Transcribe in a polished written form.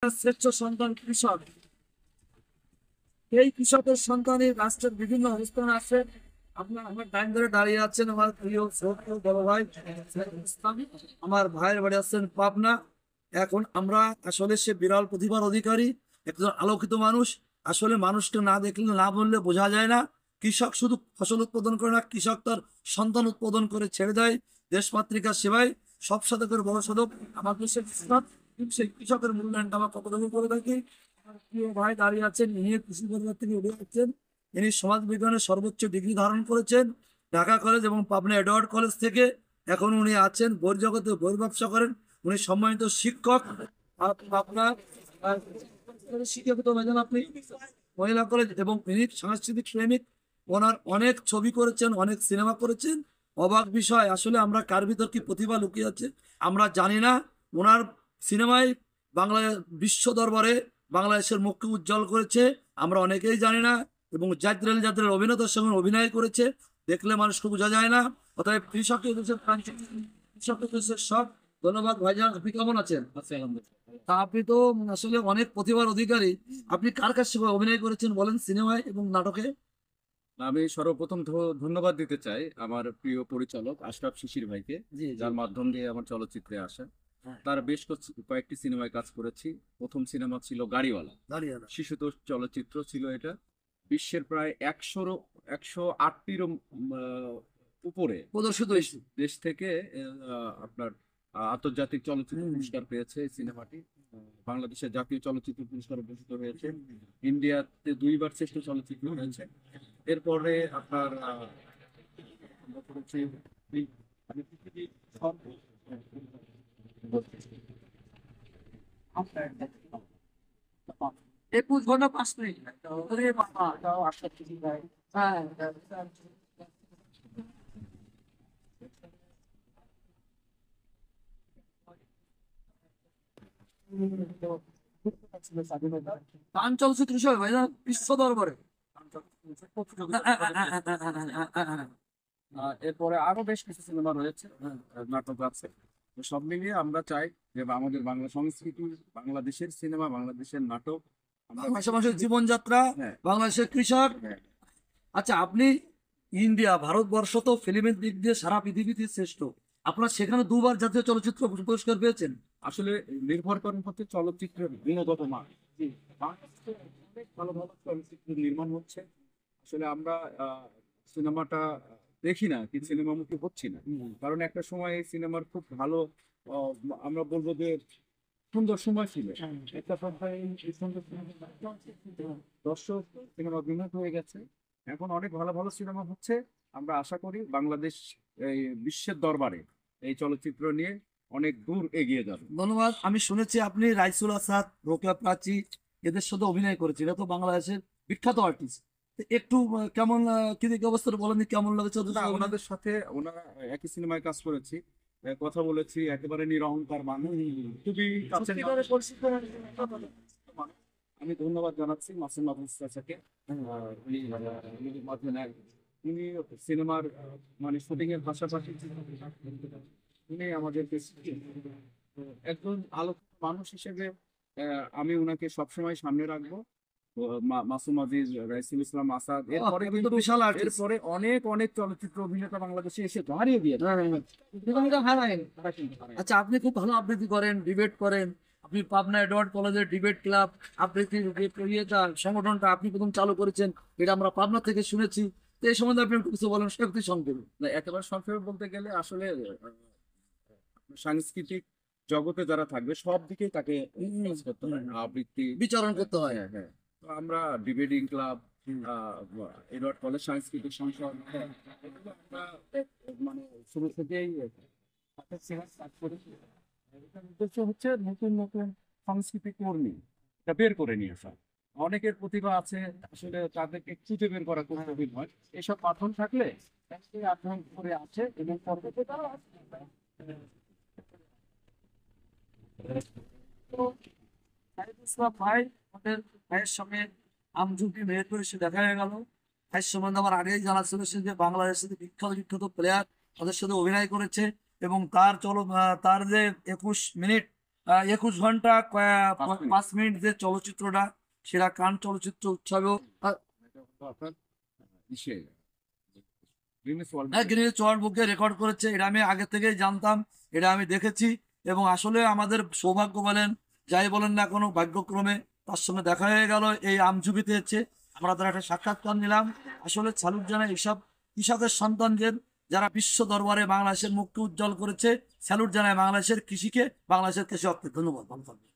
একটা শ্রেষ্ঠ সন্তান কৃষক। এই কৃষকের সন্তানই রাষ্ট্রের বিভিন্ন অবস্থানে আছে। আপনার আমার ডাইন ধরে দাঁড়িয়ে আছেন আমার প্রিয় ছোট বড় ভাই ইসলাম। আমার ভাইয়ের বাড়ি আছেন পাবনা। এখন আমরা আসলে সে বিরল প্রতিভার অধিকারী একজন আলোকিত মানুষ। আসলে মানুষকে না দেখলে না বললে বোঝা যায় না। কৃষক শুধু ফসল উৎপাদন করে না, কৃষক তার সন্তান উৎপাদন করে ছেড়ে দেয় দেশমাতৃকার সেবায়। সব সাধকের বড় সাধক আমার দেশের কৃষক। কিন্তু সেই কৃষকের মূল্যায়নটা আমরা কতটুকু করে থাকি। আমার প্রিয় ভাই দাঁড়িয়ে আছেন, ইনি কৃষি পরিবার থেকে উঠে আসছেন। ইনি সমাজ বিজ্ঞানের সর্বোচ্চ ডিগ্রি ধারণ করেছেন ঢাকা কলেজ এবং পাবনা এডওয়ার্ড কলেজ থেকে। এখন উনি আছেন বহির্জগতে বহির্ব্যবসা করেন। উনি সম্মানিত শিক্ষক। আপনার শিক্ষিত হয়েছেন আপনি মহিলা কলেজ, এবং ইনি সাংস্কৃতিক প্রেমিক। ওনার অনেক ছবি করেছেন, অনেক সিনেমা করেছেন। অবাক বিষয়, আসলে আমরা কার ভিতর কি প্রতিভা লুকিয়ে আছে আমরা জানি না। ওনার সিনেমায় বাংলা বিশ্ব দরবারে বাংলাদেশের মুখকে উজ্জ্বল করেছে, আমরা অনেকেই জানি না। এবং জাদ্রেল জাদ্রেল অভিনেতার সঙ্গে অভিনয় করেছে, দেখলে মানুষকে বোঝা যায় না। অতএব কৃষকের দেশের প্রাণ, কৃষকের দেশের সব। ধন্যবাদ ভাইজান, আপনি কেমন আছেন? তা আপনি তো আসলে অনেক প্রতিভার অধিকারী। আপনি কার কাছে অভিনয় করেছেন বলেন, সিনেমায় এবং নাটকে? আমি সর্বপ্রথম ধন্যবাদ দিতে চাই আমার প্রিয় পরিচালক আশরাফ শিশির ভাইকে, জি জি। যার মাধ্যম দিয়ে আমার চলচ্চিত্রে আসা। হ্যাঁ, তার বেশ কয়েকটি সিনেমায় কাজ করেছি। প্রথম সিনেমা ছিল গাড়িওয়ালা, দাঁড়িয়ে না। শিশুতোষ চলচ্চিত্র ছিল এটা। বিশ্বের প্রায় 108টিরও উপরে প্রদর্শিত দেশ হয়েছে। দেশ থেকে আপনার আন্তর্জাতিক চলচ্চিত্র পুরস্কার পেয়েছে এই সিনেমাটি। বাংলাদেশের জাতীয় চলচ্চিত্র পুরস্কার ভূষিত হয়েছে। ইন্ডিয়াতে 2বার শ্রেষ্ঠ চলচ্চিত্র হয়েছে। এরপরে আপনার আমরা করেছি আমি পৃথিবীর সব 21 ঘন্টা 5 মিনিট। ওরে বাবা। হ্যাঁ, গান চলচ্চিত্র হিসেবে ভাইজান বিশ্ব দরবারে। এরপরে আরো বেশ কিছু সিনেমা রয়েছে, নাটক আছে। তো সব মিলিয়ে আমরা চাই যে আমাদের বাংলা সংস্কৃতি, বাংলাদেশের সিনেমা, বাংলাদেশের নাটক আমরা পাশাপাশি জীবনযাত্রা, হ্যাঁ বাংলাদেশের কৃষক। হ্যাঁ আচ্ছা, আপনি ইন্ডিয়া ভারতবর্ষ তো ফিল্মের দিক দিয়ে সারা পৃথিবীতে শ্রেষ্ঠ। আপনার সেখানে 2বার জাতীয় চলচ্চিত্র পুরস্কার পেয়েছেন। আসলে নির্ভর করেন হচ্ছে চলচ্চিত্রের গুণগত মান। জি, বাংলাদেশে অনেক ভালো ভালো চলচ্চিত্র নির্মাণ হচ্ছে। আসলে আমরা সিনেমাটা দেখি না, কি সিনেমামুখী হচ্ছি না। কারণ একটা সময় এই সিনেমার খুব ভালো, আহ, আমরা বলবো যে সুন্দর সময় ছিল। একটা সময় এই সুন্দর দর্শক সিনেমা বিমুখ হয়ে গেছে। এখন অনেক ভালো ভালো সিনেমা হচ্ছে। আমরা আশা করি বাংলাদেশ এই বিশ্বের দরবারে এই চলচ্চিত্র নিয়ে অনেক দূর এগিয়ে যাবে। ধন্যবাদ। আমি শুনেছি আপনি রাইসুল আসাদ, রোকেয়া প্রাচী এদের সাথে অভিনয় করেছেন। এটা তো বাংলাদেশের বিখ্যাত আর্টিস্ট। একটু কেমন কি দিকে অবস্থাটা বলেন, কেমন লাগছে ওদের না, সাথে অভিনয়? ওনাদের সাথে ওনারা একই সিনেমায় কাজ করেছি, কথা বলেছি। একেবারে নিরহংকার মানুষ, খুবই কাছের সত্যিকারের মানুষ। পরিচিত আমি ধন্যবাদ জানাচ্ছি মাসুম মাহমুদ চাচাকে। উনি মাধ্যমে উনি সিনেমার মানে শুটিং এর পাশাপাশি উনি আমাদেরকে একজন আলোক মানুষ হিসেবে আমি ওনাকে সবসময় সামনে রাখবো। তো মাসুম আজিজ, রাইসুল ইসলাম আসাদ, এরপরে আপনি তো কিন্তু বিশাল আর্টিস্ট। এরপরে অনেক অনেক চলচ্চিত্র অভিনেতা বাংলাদেশে এসে দাঁড়িয়ে দিয়ে আচ্ছা, আপনি খুব ভালো আবৃত্তি করেন, ডিবেট করেন। আপনি পাবনা এডওয়ার্ড কলেজের ডিবেট ক্লাব আবৃত্তি ইয়েটা সংগঠনটা আপনি প্রথম চালু করেছেন, এটা আমরা পাবনা থেকে শুনেছি। তো এই সম্বন্ধে আপনি একটু কিছু বলেন, সত্যি সংক্ষেপে। না, একেবারে সংক্ষেপে বলতে গেলে আসলে সাংস্কৃতিক জগতে যারা থাকবে সব দিকেই তাকে কাজ করতে হয়, আবৃত্তি বিচারণ করতে হয়। হ্যাঁ হ্যাঁ। তো আমরা ডিবেটিং ক্লাব, এডওয়ার্ড কলেজ সাংস্কৃতিক সংসদ, এগুলো আমরা মানে শুরু থেকেই কাজ করেছি। এটার উদ্দেশ্য হচ্ছে নতুন নতুন সংস্কৃতি কর্মী এটা বের করে নিয়ে আসা। অনেকের প্রতিভা আছে, আসলে তাদেরকে খুঁজে বের করা খুব কঠিন হয়। এসব মাধ্যম থাকলে আগ্রহ করে আছে এবং পরবর্তীতে তারা আসবে। তো সাইদুল ইসলাম ভাই, আমাদের ভাইয়ের সঙ্গে আমঝুপি মেহেরপুর এসে দেখা হয়ে গেল। ভাইয়ের সম্বন্ধে আমার আগেই জানা ছিল সে যে বাংলাদেশের বিখ্যাত বিখ্যাত প্লেয়ার তাদের সাথে অভিনয় করেছে। এবং তার তার যে 21 মিনিট 21 ঘন্টা পাঁচ মিনিট। 5 মিনিট যে চলচ্চিত্রটা, সেটা কান চলচ্চিত্র উৎসবেও অর্থাৎ ইসে গিনেস ওয়ার্ল্ড গিনেস ওয়ার্ল্ড বুকে রেকর্ড করেছে। এটা আমি আগে থেকেই জানতাম, এটা আমি দেখেছি এবং আসলে আমাদের সৌভাগ্য বলেন যাই বলেন না কোনো, ভাগ্যক্রমে তার সঙ্গে দেখা হয়ে গেল এই আমজুবিতে হচ্ছে। আমরা তার একটা সাক্ষাৎকার নিলাম। আসলে স্যালুট জানাই এইসব কৃষকের সন্তানদের, যারা বিশ্ব দরবারে বাংলাদেশের মুখকে উজ্জ্বল করেছে। স্যালুট জানাই বাংলাদেশের কৃষিকে, বাংলাদেশের কৃষককে। ধন্যবাদ। ভালো থাকবেন।